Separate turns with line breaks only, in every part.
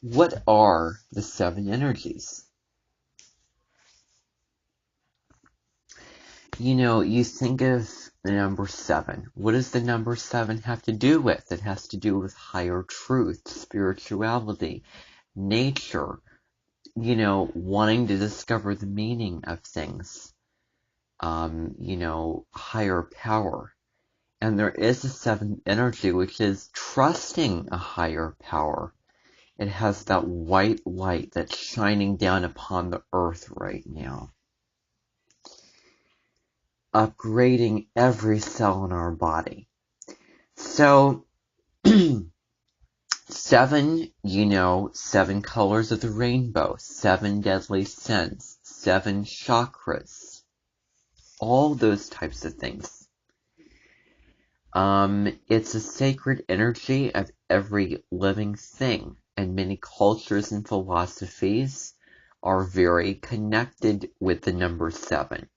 What are the seven energies? You think of the number seven. What does the number seven have to do with? It has to do with higher truth, spirituality, nature, wanting to discover the meaning of things, higher power. And there is a seventh energy, which is trusting a higher power. It has that white light that's shining down upon the earth right now, upgrading every cell in our body. So, seven, seven colors of the rainbow, seven deadly sins, seven chakras, all those types of things. It's a sacred energy of every living thing, and many cultures and philosophies are very connected with the number seven.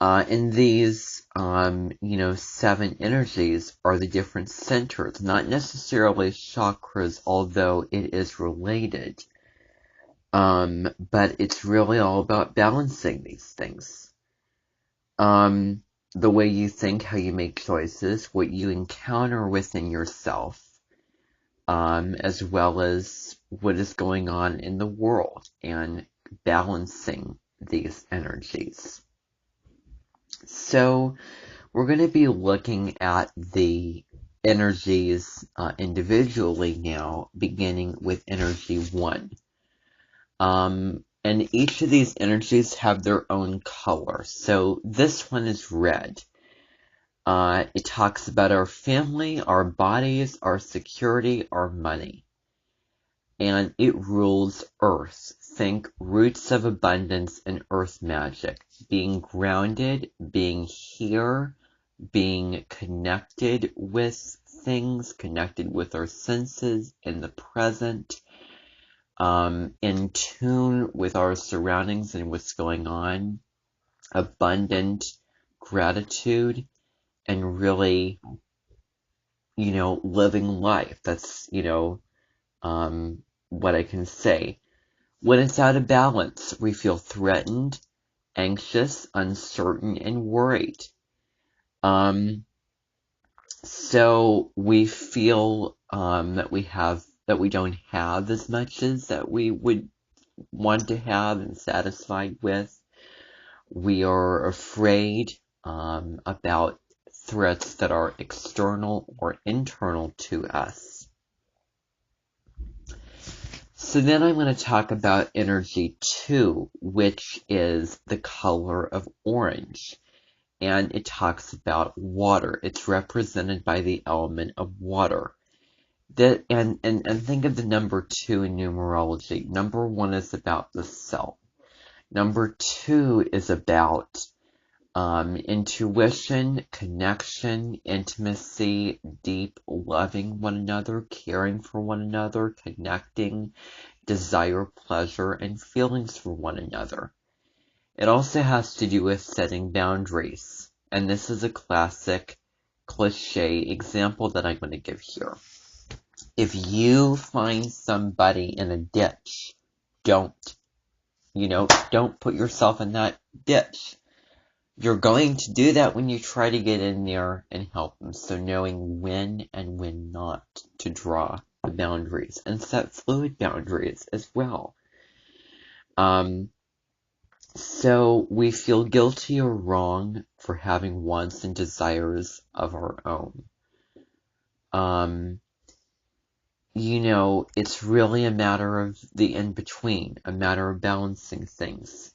And these, seven energies are the different centers, not necessarily chakras, although it is related. But it's really all about balancing these things. The way you think, how you make choices, what you encounter within yourself, as well as what is going on in the world, and balancing these energies. So we're going to be looking at the energies individually now, beginning with energy 1. And each of these energies have their own color. So this one is red. It talks about our family, our bodies, our security, our money. And it rules earth. Think roots of abundance and earth magic. Being grounded, being here, being connected with things, connected with our senses in the present, in tune with our surroundings and what's going on, abundant gratitude, and really, living life. That's, what I can say. When it's out of balance, we feel threatened, anxious, uncertain, and worried. So we feel that we don't have as much as that we would want to have and satisfied with. We are afraid about threats that are external or internal to us. So then I'm going to talk about energy 2, which is the color of orange. And it talks about water. It's represented by the element of water. And think of the number 2 in numerology. Number 1 is about the self. Number 2 is about intuition, connection, intimacy, deep loving one another, caring for one another, connecting, desire, pleasure, and feelings for one another. It also has to do with setting boundaries, and this is a classic cliche example that I'm going to give here. If you find somebody in a ditch, don't put yourself in that ditch. You're going to do that when you try to get in there and help them. So knowing when and when not to draw the boundaries and set fluid boundaries as well. So we feel guilty or wrong for having wants and desires of our own. It's really a matter of the in-between, a matter of balancing things.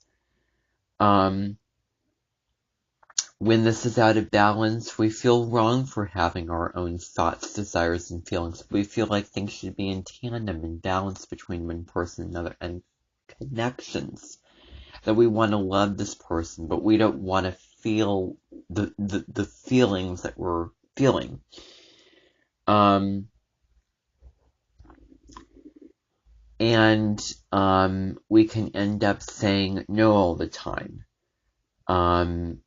When this is out of balance, we feel wrong for having our own thoughts, desires, and feelings. We feel like things should be in tandem and balance between one person and another, and connections. That we want to love this person, but we don't want to feel the feelings that we're feeling. And we can end up saying no all the time. No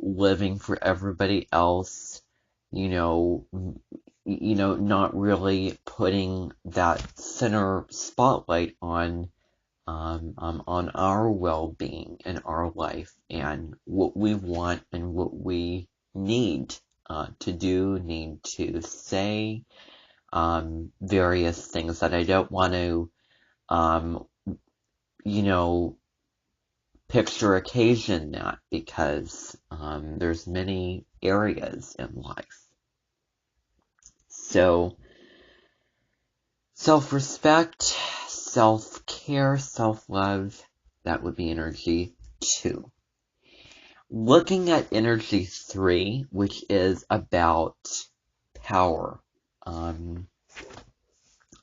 living for everybody else, not really putting that center spotlight on our well-being in our life and what we want and what we need to do, need to say, various things that I don't want to, you know, picture occasion that because there's many areas in life. So, self-respect, self-care, self-love, that would be energy 2. Looking at energy 3, which is about power,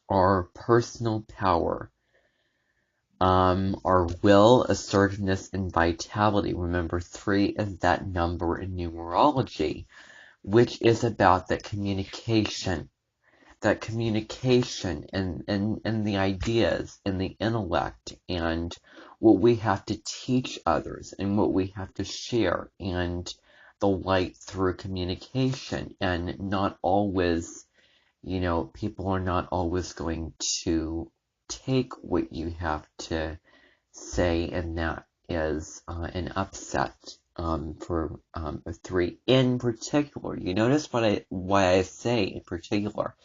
our personal power, our will, assertiveness, and vitality. Remember, 3 is that number in numerology, which is about that communication and the ideas and the intellect and what we have to teach others and what we have to share and the light through communication, and not always, people are not always going to take what you have to say, and that is an upset for a 3 in particular. You notice why I say in particular,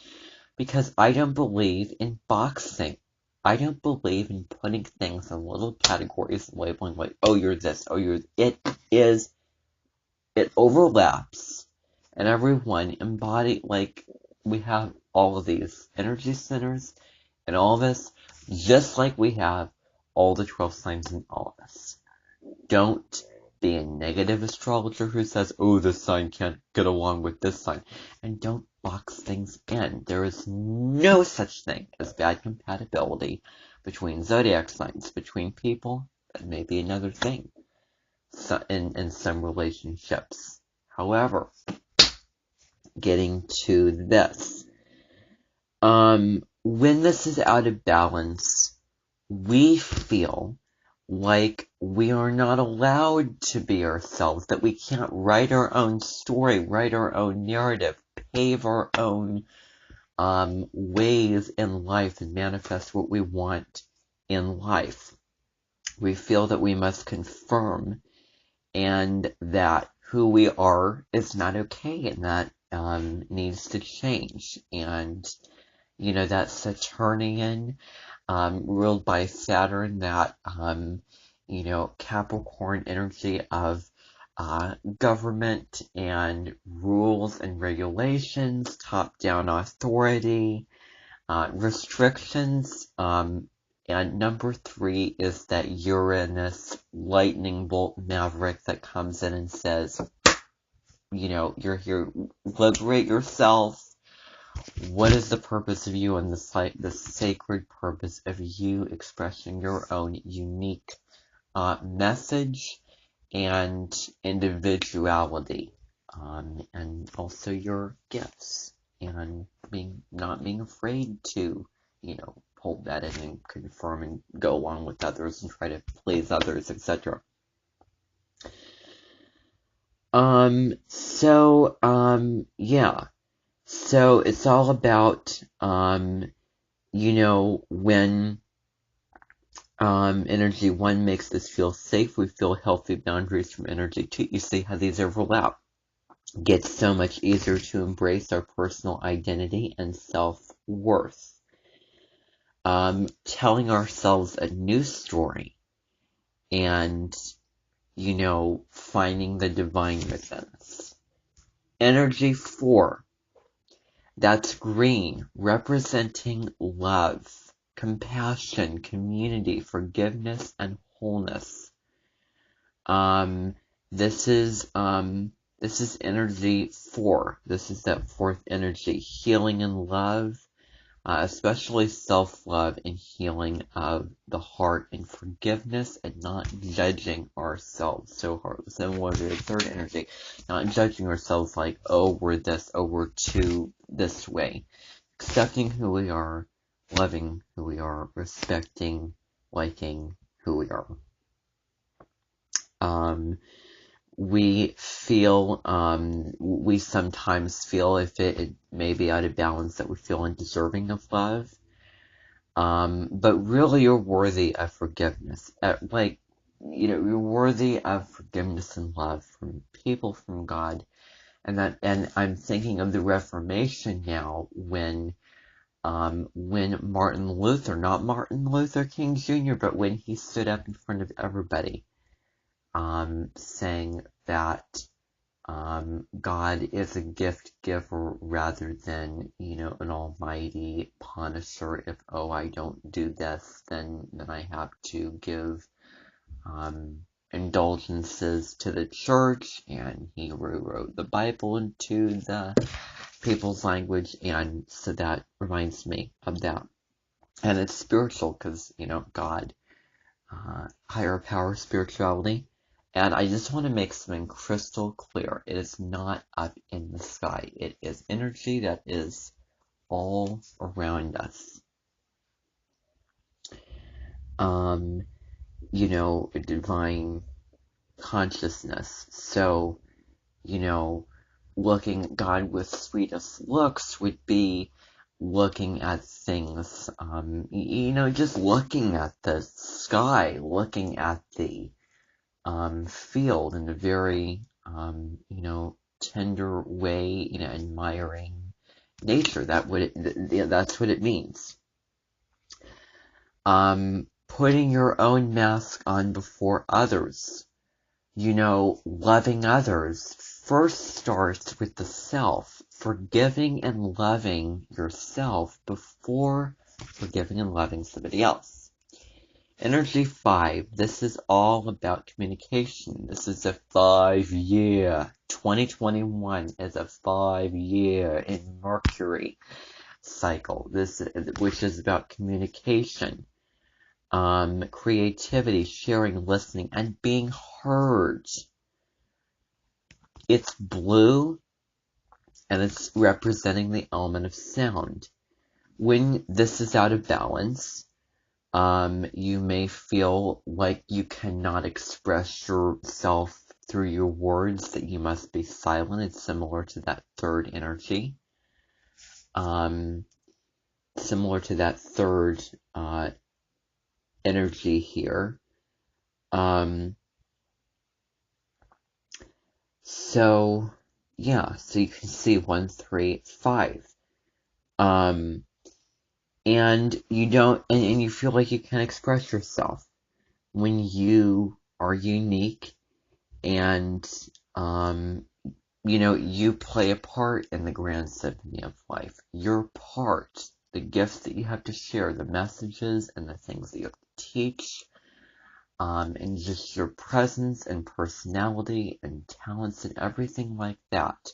because I don't believe in boxing. I don't believe in putting things in little categories, labeling like, oh, you're this, oh, you're... It overlaps, and everyone embody, like, we have all of these energy centers and all of us, just like we have all the 12 signs in all of us. Don't be a negative astrologer who says, oh, this sign can't get along with this sign. And don't box things in. There is no such thing as bad compatibility between zodiac signs, between people. That may be another thing in some relationships. However, getting to this. When this is out of balance, we feel like we are not allowed to be ourselves, that we can't write our own story, write our own narrative, pave our own ways in life and manifest what we want in life. We feel that we must conform and that who we are is not okay, and that needs to change. And, that's Saturnian, ruled by Saturn, that, Capricorn energy of government and rules and regulations, top-down authority, restrictions, and number 3 is that Uranus lightning bolt maverick that comes in and says, you're here, liberate yourself. What is the purpose of you, and the sacred purpose of you expressing your own unique message and individuality, and also your gifts, and not being afraid to, hold that in and conform and go along with others and try to please others, etc. Yeah. So it's all about, when energy 1 makes us feel safe, we feel healthy boundaries from energy 2. You see how these overlap. Gets so much easier to embrace our personal identity and self-worth. Telling ourselves a new story and, finding the divine within us. Energy 4. That's green, representing love, compassion, community, forgiveness, and wholeness. This is energy 4. This is that 4th energy, healing and love, especially self-love and healing of the heart and forgiveness and not judging ourselves so hard. Similar to the 3rd energy, not judging ourselves like, oh, we're this, oh, we're too this way. Accepting who we are, loving who we are, respecting, liking who we are. we sometimes feel, if it may be out of balance, that we feel undeserving of love. But really you're worthy of forgiveness. You're worthy of forgiveness and love from people, from God. And I'm thinking of the Reformation now, when Martin Luther, not Martin Luther King Jr., but when he stood up in front of everybody, saying that God is a gift giver rather than, an almighty punisher. If, I don't do this, then I have to give indulgences to the church, and he rewrote the Bible into the people's language, and so that reminds me of that. And it's spiritual, because, God, higher power, spirituality. And I just want to make something crystal clear. It is not up in the sky. It is energy that is all around us. Divine consciousness. So, looking God with sweetest looks would be looking at things, just looking at the sky, looking at the field in a very, tender way, admiring nature. That's what it means. Putting your own mask on before others. Loving others first starts with the self. Forgiving and loving yourself before forgiving and loving somebody else. Energy 5. This is all about communication. This is a 5-year. 2021 is a 5-year in Mercury cycle. Which is about communication, creativity, sharing, listening, and being heard. It's blue, and it's representing the element of sound. When this is out of balance, you may feel like you cannot express yourself through your words, that you must be silent. It's similar to that third energy. Energy here. So you can see 1, 3, 5. And you feel like you can express yourself when you are unique, and, you play a part in the grand symphony of life. Your part, the gifts that you have to share, the messages and the things that you have to teach, and just your presence and personality and talents and everything like that.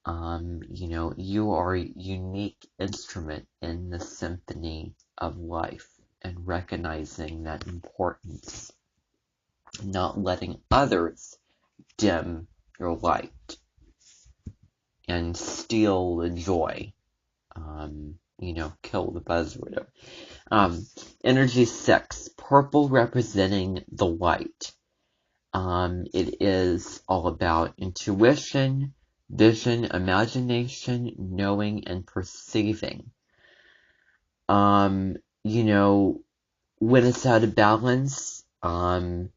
You are a unique instrument in the symphony of life, and recognizing that importance, not letting others dim your light and steal the joy, kill the buzz, or whatever. Energy 6, purple representing the light. It is all about intuition, vision, imagination, knowing, and perceiving. When it's out of balance, not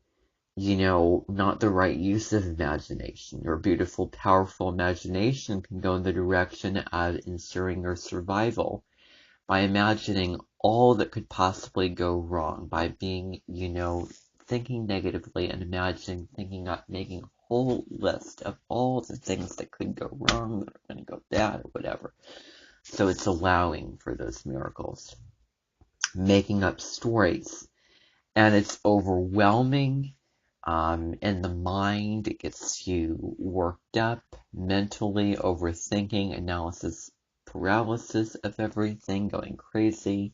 the right use of imagination. Your beautiful, powerful imagination can go in the direction of ensuring your survival by imagining all that could possibly go wrong, by being, thinking negatively and making a whole list of all the things that could go wrong, that are going to go bad, or whatever. So it's allowing for those miracles. Making up stories. And it's overwhelming. In the mind, it gets you worked up mentally, overthinking, analysis paralysis of everything, going crazy,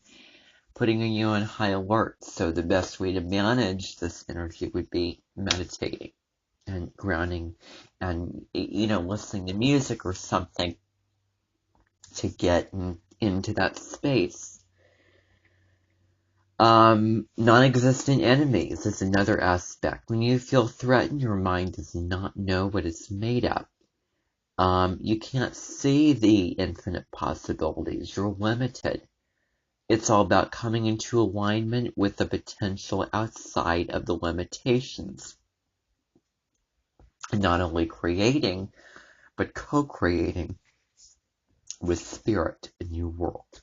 putting you on high alert. So the best way to manage this energy would be meditating and grounding, and listening to music or something to get into that space. Non-existent enemies is another aspect. When you feel threatened, your mind does not know what it's made of. You can't see the infinite possibilities. You're limited. It's all about coming into alignment with the potential outside of the limitations. And not only creating, but co-creating with spirit a new world.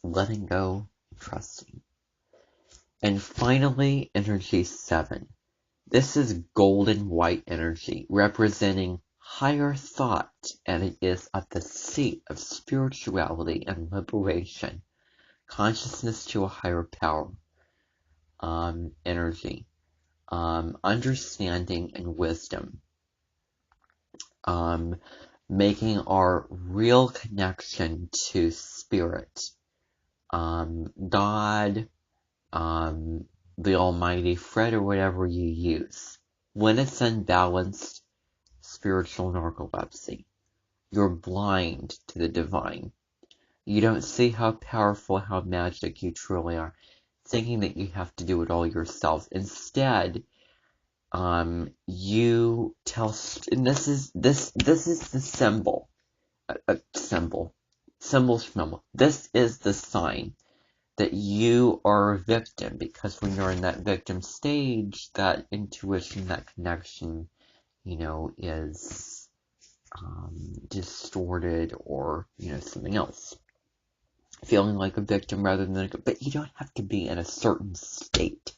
Letting go, trusting. And finally, energy 7. This is golden white energy, representing higher thought, and it is at the seat of spirituality and liberation, consciousness to a higher power, energy, understanding and wisdom, making our real connection to spirit, God, the almighty Fred, or whatever you use. When it's unbalanced, spiritual narcolepsy. You're blind to the divine. You don't see how powerful, how magic you truly are, thinking that you have to do it all yourself. Instead, you tell, and this is the symbol, symbol. This is the sign that you are a victim, because when you're in that victim stage, that intuition, that connection, is distorted, or, something else. Feeling like a victim rather than but you don't have to be in a certain state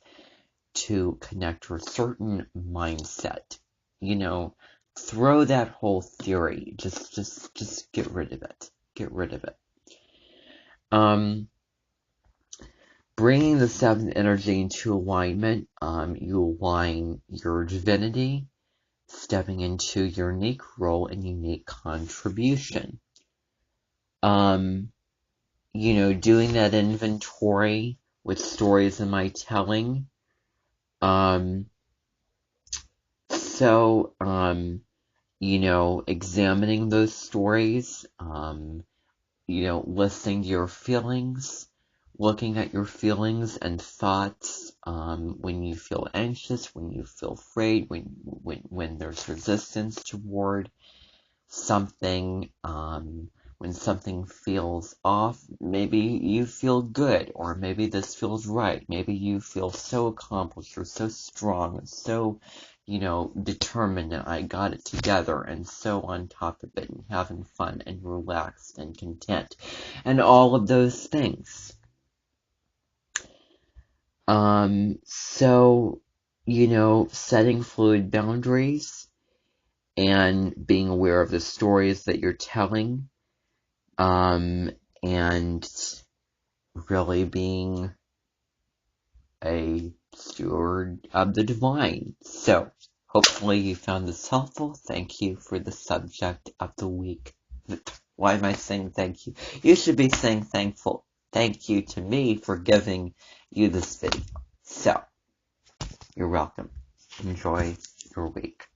to connect to a certain mindset. Throw that whole theory. Just get rid of it. Get rid of it. Bringing the 7th energy into alignment, you align your divinity, stepping into your unique role and unique contribution. Doing that inventory with stories am I telling? Examining those stories, listening to your feelings, looking at your feelings and thoughts, when you feel anxious, when you feel afraid, when there's resistance toward something, when something feels off, maybe you feel good, or maybe this feels right. Maybe you feel so accomplished, or so strong, and so, determined, and I got it together, and so on top of it, and having fun, and relaxed, and content, and all of those things. Setting fluid boundaries, and being aware of the stories that you're telling, and really being a steward of the divine. So, hopefully you found this helpful. Thank you for the subject of the week. Why am I saying thank you? You should be saying thank you to me for giving you this video. So, you're welcome. Enjoy your week.